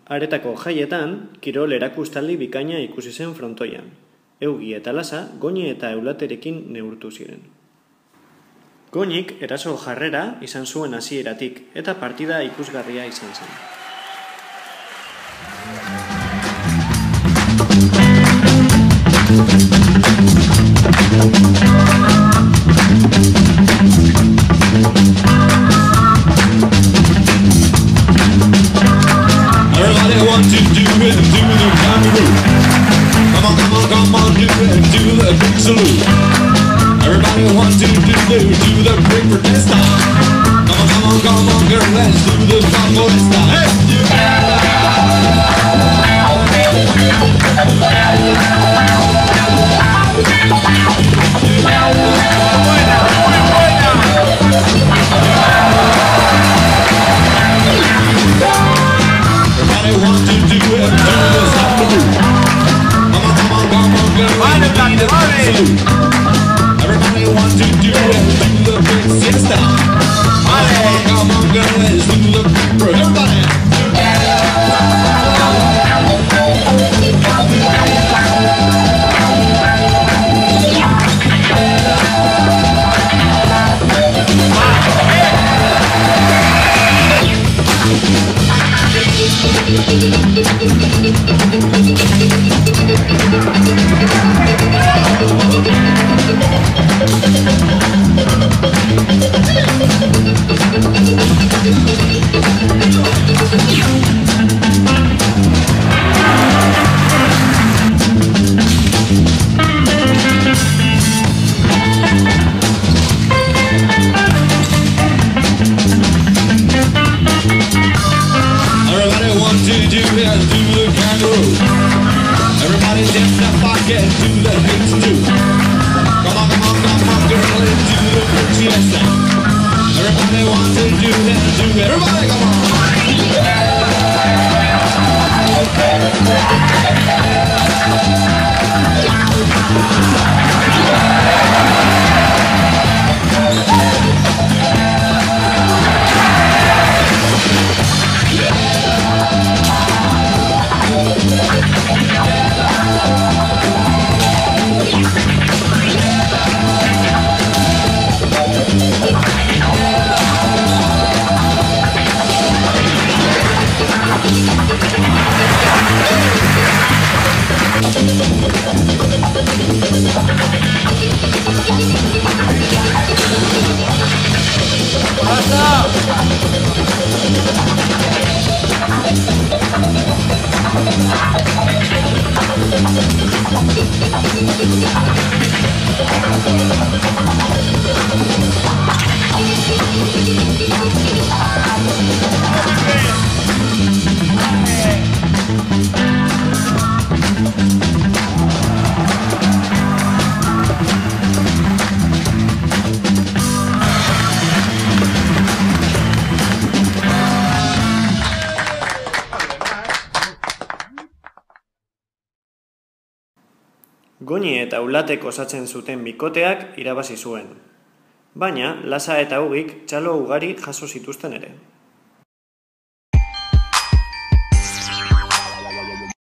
Aretako jaietan, kirol erakustaldi bikaina ikusi zen frontoian. Eugi eta Lasa, Goñi eta Eulaterekin neurtu ziren. Goñik eraso jarrera izan zuen hasieratik eta partida ikusgarria izan zen. Everybody wants to do it, do the kangaroo. Come on, do it, do the big salute. Everybody wants to do the big protesta. Come on, girl, let's do the congoista. Everybody wants to do it, do the socceroo. Come on, girl, let's do the salute. Everybody wants to do it, do the big siesta. Come on, girl, let's do the big everybody. Goñi eta Eulatek osatzen zuten bikoteak irabazi zuen. Baina, Lasa eta Eugik txalo ugari jaso zituzten ere.